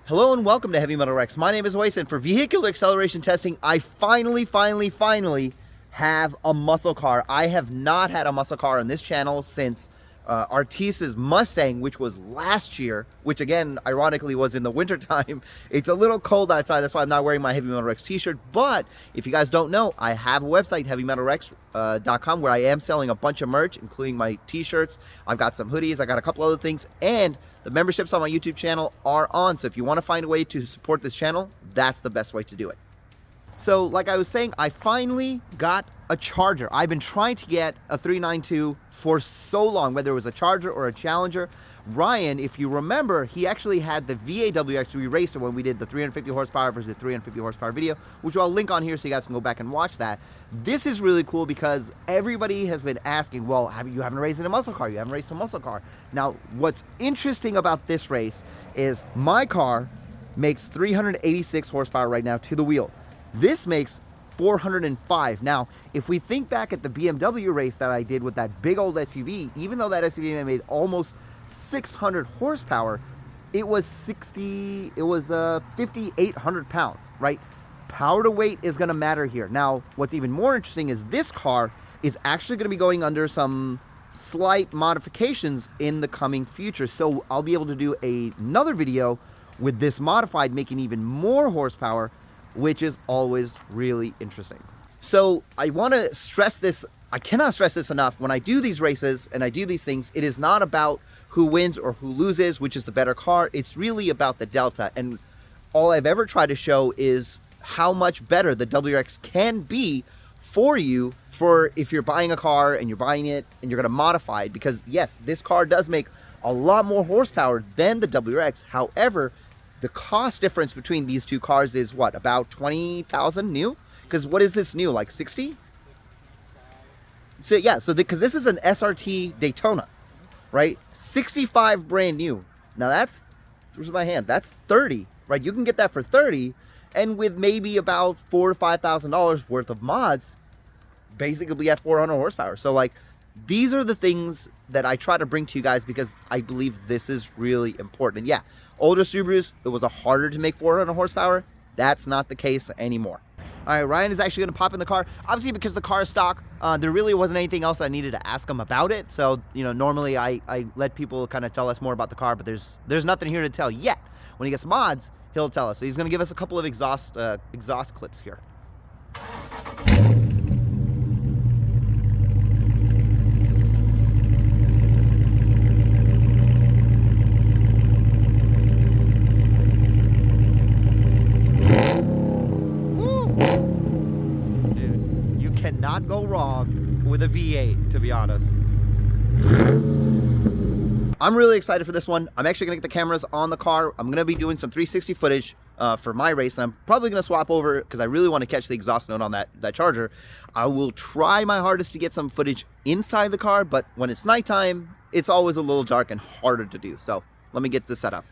Hello and welcome to Heavy Metal Rex. My name is Wason. For vehicular acceleration testing, I finally have a muscle car. I have not had a muscle car on this channel since Artis's Mustang, which was last year, which again, ironically, was in the wintertime. It's a little cold outside, that's why I'm not wearing my Heavy Metal Rex t-shirt. But if you guys don't know, I have a website, heavymetalrex.com, where I am selling a bunch of merch, including my t-shirts. I've got some hoodies, I got a couple other things, and the memberships on my YouTube channel are on. So if you want to find a way to support this channel, that's the best way to do it. So like I was saying, I finally got a charger. I've been trying to get a 392 for so long, whether it was a Charger or a Challenger. Ryan, if you remember, he actually had the WRX. We raced it when we did the 350 horsepower versus the 350 horsepower video, which I'll link on here so you guys can go back and watch that. This is really cool because everybody has been asking, well, you haven't raced in a muscle car. You haven't raced a muscle car. Now, what's interesting about this race is my car makes 386 horsepower right now to the wheel. This makes 405. Now, if we think back at the BMW race that I did with that big old SUV, even though that SUV made almost 600 horsepower, it was 5,800 pounds, right? Power to weight is going to matter here. Now, what's even more interesting is this car is actually going to be going under some slight modifications in the coming future. So I'll be able to do another video with this modified, making even more horsepower, which is always really interesting. So I want to stress this. I cannot stress this enough. When I do these races and I do these things, it is not about who wins or who loses, which is the better car. It's really about the delta. And all I've ever tried to show is how much better the WRX can be for you, for if you're buying a car and you're buying it and you're going to modify it. Because yes, this car does make a lot more horsepower than the WRX. However, the cost difference between these two cars is what, about 20,000 new? Because what is this new, like 60? So yeah, so because this is an SRT Daytona, right? 65 brand new. Now that's, where's my hand? That's 30, right? You can get that for 30, and with maybe about $4,000 to $5,000 worth of mods, basically at 400 horsepower. So like, these are the things that I try to bring to you guys because I believe this is really important. And yeah, older Subarus, it was harder to make 400 horsepower. That's not the case anymore. All right, Ryan is actually going to pop in the car. Obviously, because the car is stock, there really wasn't anything else I needed to ask him about it. So, you know, normally I let people kind of tell us more about the car, but there's nothing here to tell yet. When he gets mods, he'll tell us. So he's going to give us a couple of exhaust clips here. Not go wrong with a V8, to be honest. I'm really excited for this one. I'm actually gonna get the cameras on the car. I'm gonna be doing some 360 footage for my race, and I'm probably gonna swap over because I really want to catch the exhaust note on that Charger. I will try my hardest to get some footage inside the car, but when it's nighttime, it's always a little dark and harder to do. So let me get this set up.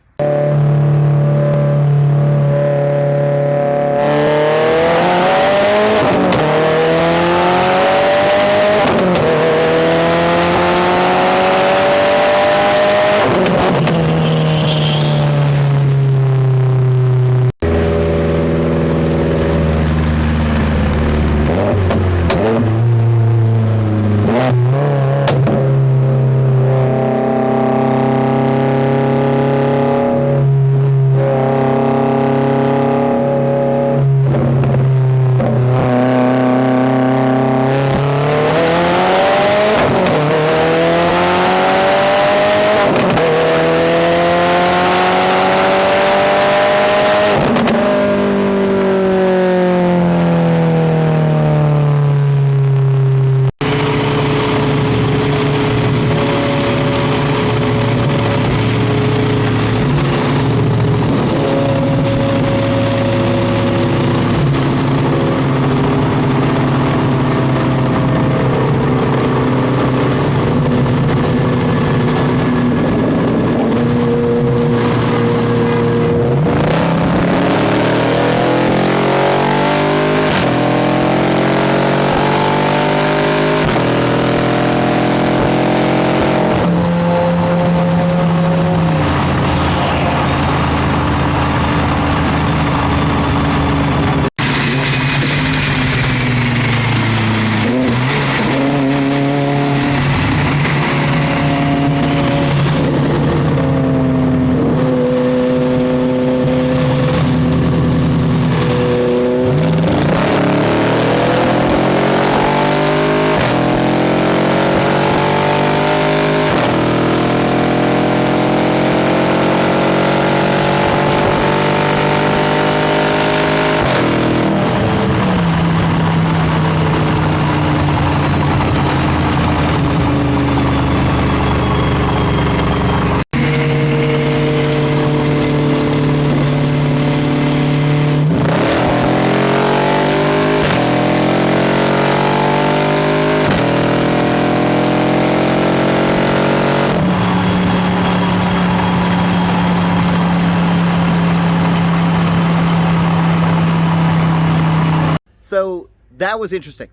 that was interesting.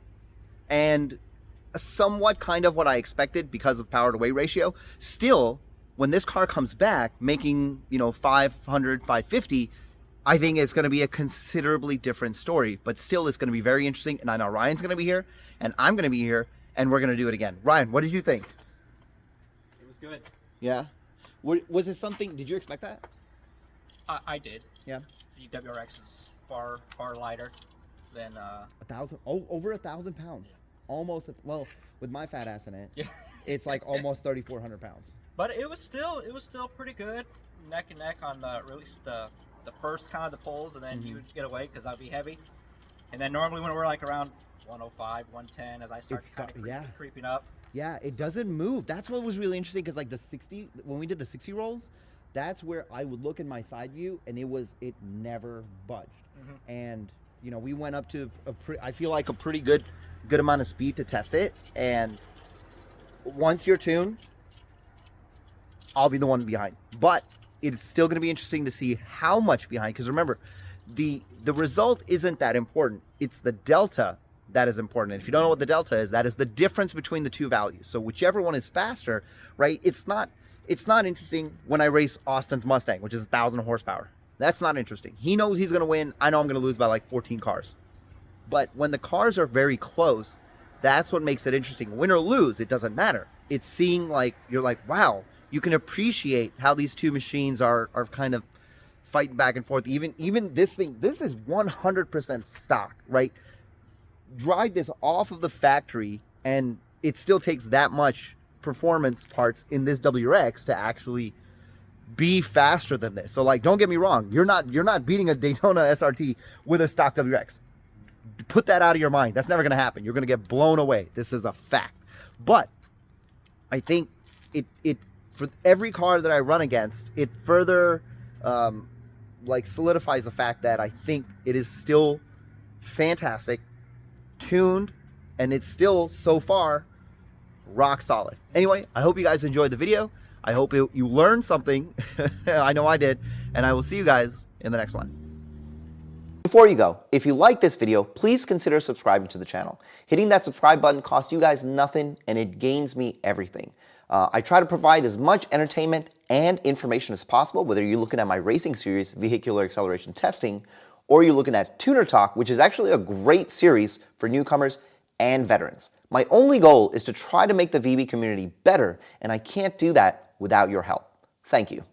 And somewhat kind of what I expected because of power to weight ratio. Still, when this car comes back making, 500, 550, I think it's going to be a considerably different story, but still it's going to be very interesting. And I know Ryan's going to be here and I'm going to be here and we're going to do it again. Ryan, what did you think? It was good. Yeah. Was it something, did you expect that? I did. Yeah. The WRX is far lighter than over 1,000 pounds. Almost, well, with my fat ass in it, yeah. It's like almost 3,400 pounds. But it was still pretty good, neck and neck on the first kind of the pulls, and then he would get away because I'd be heavy. And then normally when we're like around 105, 110, as I start creeping up. Yeah, it doesn't move. That's what was really interesting because like the 60, when we did the 60 rolls, that's where I would look in my side view and it never budged. And we went up to I feel like a pretty good amount of speed to test it. And once you're tuned, I'll be the one behind. But it's still going to be interesting to see how much behind, because remember, the result isn't that important. It's the delta that is important. And if you don't know what the delta is, that is the difference between the two values. So whichever one is faster, right? It's not interesting when I race Austin's Mustang, which is 1,000 horsepower. That's not interesting. He knows he's going to win. I know I'm going to lose by like 14 cars. But when the cars are very close, that's what makes it interesting. Win or lose, it doesn't matter. It's seeing like, you're like, wow, you can appreciate how these two machines are kind of fighting back and forth. Even this thing, this is 100% stock, right? Drive this off of the factory and it still takes that much performance parts in this WRX to actually be faster than this. So like, don't get me wrong, you're not beating a Daytona SRT with a stock WRX. Put that out of your mind. That's never going to happen. You're going to get blown away. This is a fact. But I think it for every car that I run against, it further like solidifies the fact that I think it is still fantastic, tuned, and it's still so far rock solid. Anyway, I hope you guys enjoyed the video. I hope you learned something. I know I did. And I will see you guys in the next one. Before you go, if you like this video, please consider subscribing to the channel. Hitting that subscribe button costs you guys nothing and it gains me everything. I try to provide as much entertainment and information as possible, whether you're looking at my racing series, Vehicular Acceleration Testing, or you're looking at Tuner Talk, which is actually a great series for newcomers and veterans. My only goal is to try to make the VB community better, and I can't do that without your help. Thank you.